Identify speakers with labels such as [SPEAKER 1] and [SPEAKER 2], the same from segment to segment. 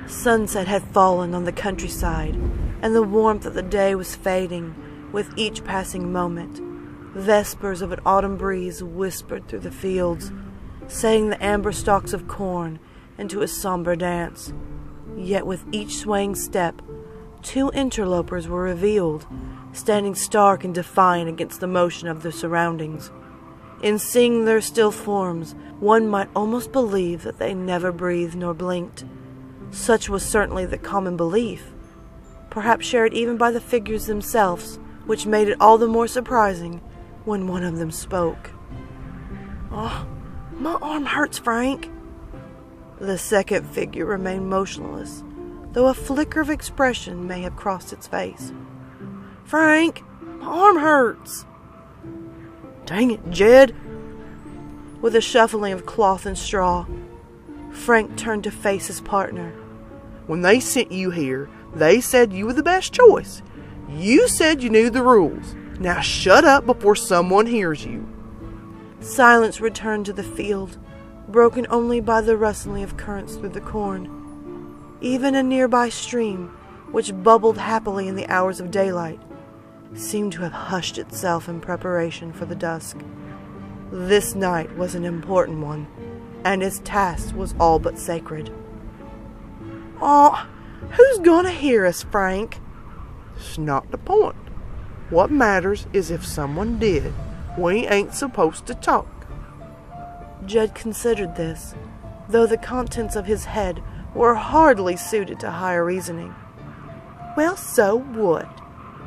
[SPEAKER 1] Sunset had fallen on the countryside, and the warmth of the day was fading with each passing moment. Vespers of an autumn breeze whispered through the fields, saying the amber stalks of corn into a somber dance. Yet with each swaying step, two interlopers were revealed, standing stark and defiant against the motion of their surroundings. In seeing their still forms, one might almost believe that they never breathed nor blinked. Such was certainly the common belief, perhaps shared even by the figures themselves, which made it all the more surprising when one of them spoke. "Oh, my arm hurts, Frank." The second figure remained motionless, though a flicker of expression may have crossed its face. "Frank, my arm hurts." "Dang it, Jed." With a shuffling of cloth and straw, Frank turned to face his partner.
[SPEAKER 2] "When they sent you here, they said you were the best choice. You said you knew the rules. Now shut up before someone hears you."
[SPEAKER 1] Silence returned to the field, broken only by the rustling of currents through the corn. Even a nearby stream, which bubbled happily in the hours of daylight, seemed to have hushed itself in preparation for the dusk. This night was an important one, and its task was all but sacred. "Aw, who's gonna hear us, Frank?"
[SPEAKER 2] "It's not the point. What matters is if someone did. We ain't supposed to talk."
[SPEAKER 1] Jed considered this, though the contents of his head were hardly suited to higher reasoning. "Well, so what?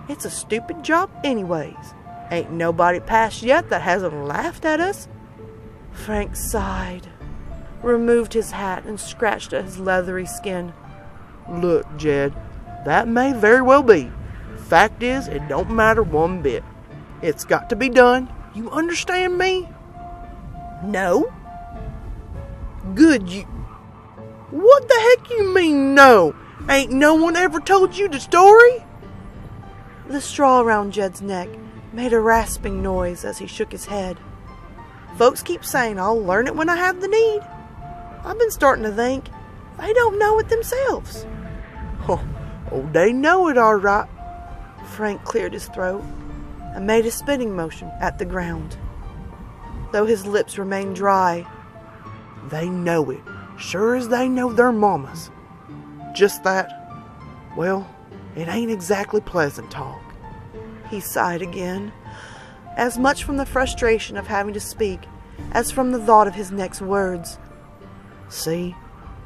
[SPEAKER 1] It's a stupid job anyways. Ain't nobody passed yet that hasn't laughed at us." Frank sighed, removed his hat, and scratched at his leathery skin.
[SPEAKER 2] "Look, Jed, that may very well be. Fact is, it don't matter one bit. It's got to be done. You understand me?"
[SPEAKER 1] "No."
[SPEAKER 2] "Good, you..." "What the heck you mean, no? Ain't no one ever told you the story?"
[SPEAKER 1] The straw around Jed's neck made a rasping noise as he shook his head. "Folks keep saying I'll learn it when I have the need. I've been starting to think they don't know it themselves."
[SPEAKER 2] Oh, they know it all right."
[SPEAKER 1] Frank cleared his throat and made a spitting motion at the ground, though his lips remained dry.
[SPEAKER 2] "They know it, sure as they know their mamas. Just that, well, it ain't exactly pleasant talk."
[SPEAKER 1] He sighed again, as much from the frustration of having to speak as from the thought of his next words. "See,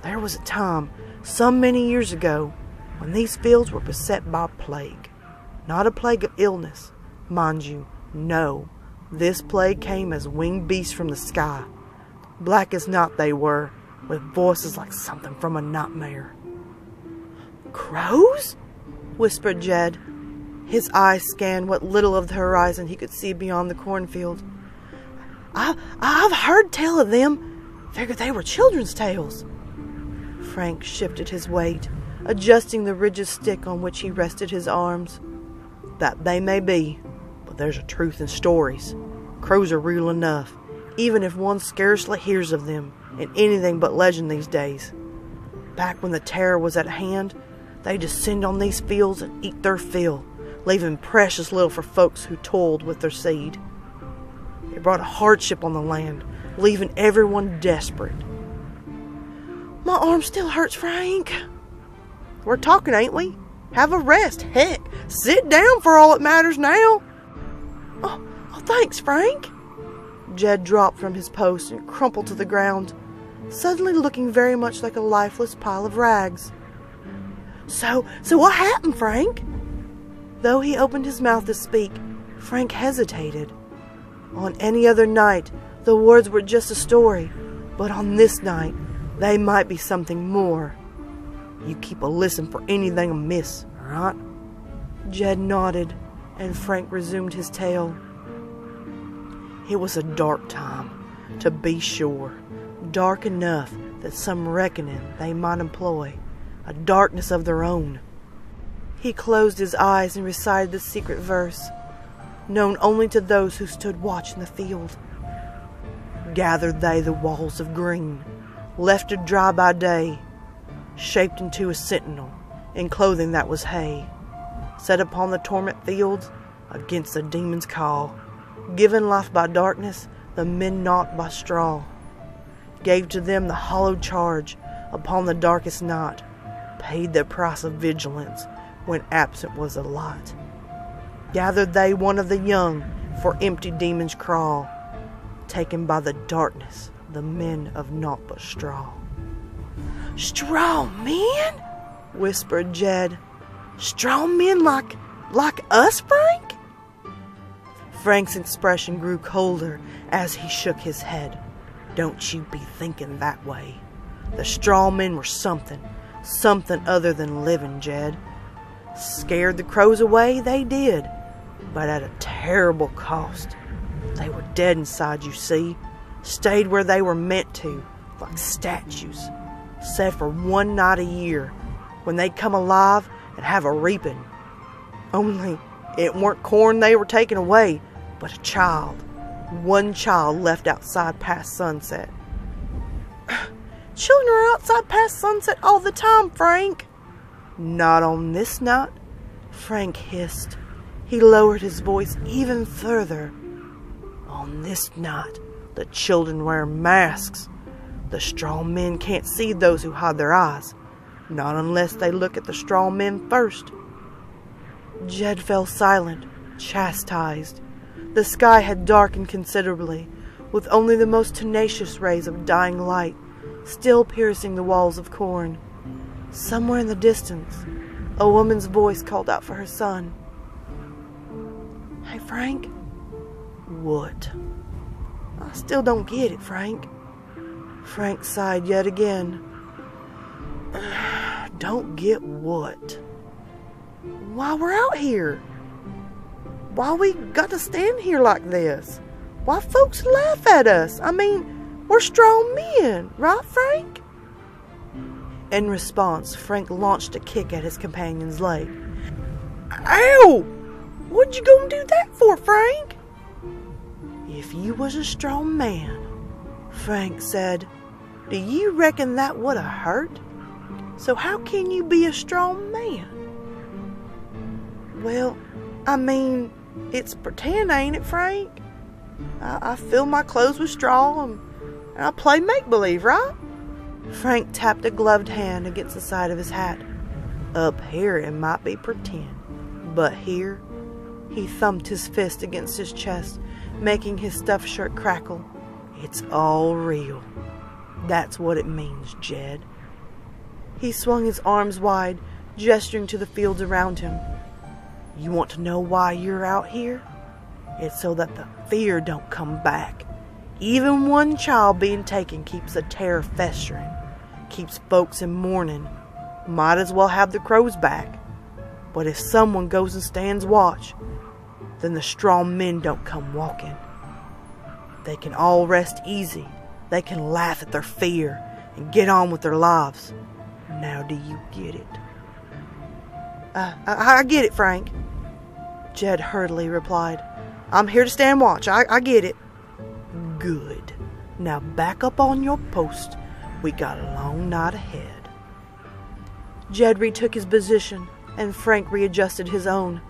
[SPEAKER 1] there was a time, some many years ago, when these fields were beset by plague. Not a plague of illness, mind you, no. This plague came as winged beasts from the sky. Black as night they were, with voices like something from a nightmare." "Crows?" whispered Jed. His eyes scanned what little of the horizon he could see beyond the cornfield. I've heard tell of them. Figured they were children's tales." Frank shifted his weight, adjusting the rigid stick on which he rested his arms.
[SPEAKER 2] "That they may be, but there's a truth in stories. Crows are real enough, even if one scarcely hears of them in anything but legend these days. Back when the terror was at hand, they descend on these fields and eat their fill, leaving precious little for folks who toiled with their seed. It brought a hardship on the land, leaving everyone desperate."
[SPEAKER 1] "My arm still hurts, Frank."
[SPEAKER 2] "We're talking, ain't we? Have a rest. Heck, sit down for all it matters now."
[SPEAKER 1] Oh, thanks, Frank." Jed dropped from his post and crumpled to the ground, suddenly looking very much like a lifeless pile of rags. So what happened, Frank?" Though he opened his mouth to speak, Frank hesitated. On any other night, the words were just a story, but on this night, they might be something more.
[SPEAKER 2] "You keep a listen for anything amiss, all right?"
[SPEAKER 1] Jed nodded, and Frank resumed his tale.
[SPEAKER 2] It was a dark time, to be sure, dark enough that some reckoning they might employ, a darkness of their own.
[SPEAKER 1] He closed his eyes and recited the secret verse, known only to those who stood watch in the field.
[SPEAKER 2] Gathered they the walls of green, left it dry by day, shaped into a sentinel in clothing that was hay, set upon the torment fields against the demon's call, given life by darkness, the men naught by straw, gave to them the hollowed charge upon the darkest night, paid the price of vigilance when absent was the light. Gathered they one of the young for empty demons' crawl, taken by the darkness, the men of naught but straw.
[SPEAKER 1] "Straw men?"
[SPEAKER 2] whispered Jed.
[SPEAKER 1] "Straw men like us, Frank?"
[SPEAKER 2] Frank's expression grew colder as he shook his head. Don't you be thinking that way. The straw men were something other than living, Jed. Scared the crows away, they did, but at a terrible cost. They were dead inside, you see, stayed where they were meant to, like statues, set for one night a year, when they'd come alive and have a reaping. Only it weren't corn they were taking away, but a child. One child left outside past sunset.
[SPEAKER 1] Children are outside past sunset all the time, Frank.
[SPEAKER 2] Not on this night, Frank hissed. He lowered his voice even further. On this night, the children wear masks. The straw men can't see those who hide their eyes, not unless they look at the straw men first.
[SPEAKER 1] Jed fell silent, chastised. The sky had darkened considerably, with only the most tenacious rays of dying light still piercing the walls of corn. Somewhere in the distance, a woman's voice called out for her son. "Hey, Frank."
[SPEAKER 2] "What?"
[SPEAKER 1] "I still don't get it, Frank." Frank sighed yet again.
[SPEAKER 2] "Don't get what?"
[SPEAKER 1] "Why we're out here. Why we got to stand here like this. Why folks laugh at us. I mean, we're strong men, right, Frank?"
[SPEAKER 2] In response, Frank launched a kick at his companion's leg.
[SPEAKER 1] "Ow! What you gonna do that for, Frank?"
[SPEAKER 2] "If you was a strong man," Frank said, "do you reckon that would have hurt? So how can you be a strong man?"
[SPEAKER 1] "Well, I mean, it's pretend, ain't it, Frank? I fill my clothes with straw and I play make-believe, right?"
[SPEAKER 2] Frank tapped a gloved hand against the side of his hat. "Up here it might be pretend, but here," he thumped his fist against his chest, making his stuffed shirt crackle, "it's all real. That's what it means, Jed."
[SPEAKER 1] He swung his arms wide, gesturing to the fields around him.
[SPEAKER 2] "You want to know why you're out here? It's so that the fear don't come back. Even one child being taken keeps the terror festering, keeps folks in mourning. Might as well have the crows back. But if someone goes and stands watch, then the strong men don't come walking. They can all rest easy. They can laugh at their fear and get on with their lives. Now do you get it?"
[SPEAKER 1] I get it, Frank," Jed hurriedly replied. "I'm here to stand watch. I get it."
[SPEAKER 2] "Good. Now back up on your post. We got a long night ahead."
[SPEAKER 1] Jed retook his position, and Frank readjusted his own.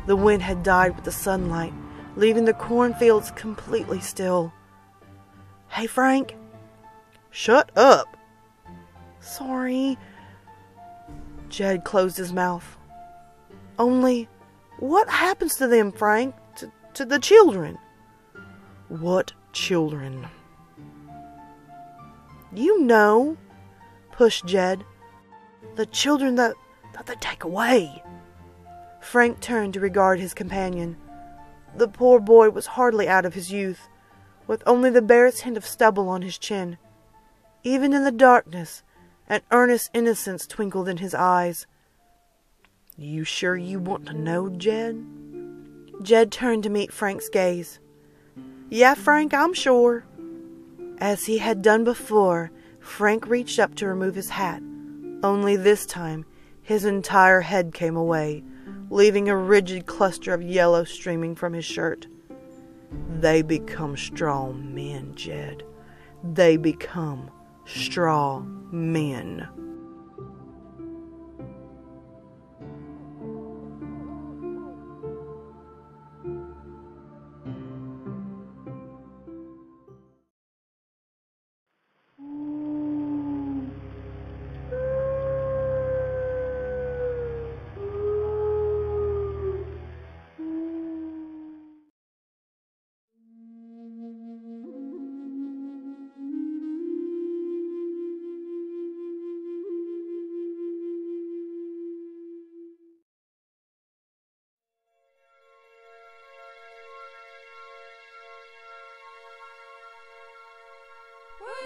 [SPEAKER 1] The wind had died with the sunlight, leaving the cornfields completely still. "Hey, Frank."
[SPEAKER 2] "Shut up."
[SPEAKER 1] "Sorry." Jed closed his mouth. "Only, what happens to them, Frank? To the children?"
[SPEAKER 2] "What children?"
[SPEAKER 1] "You know," pushed Jed. "The children that they take away." Frank turned to regard his companion. The poor boy was hardly out of his youth, with only the barest hint of stubble on his chin. Even in the darkness, an earnest innocence twinkled in his eyes.
[SPEAKER 2] "You sure you want to know, Jed?"
[SPEAKER 1] Jed turned to meet Frank's gaze.
[SPEAKER 2] Yeah, Frank, I'm sure.
[SPEAKER 1] As he had done before, Frank reached up to remove his hat. Only this time, his entire head came away, leaving a rigid cluster of yellow streaming from his shirt. They become straw men, Jed. They become straw men.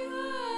[SPEAKER 3] Bye.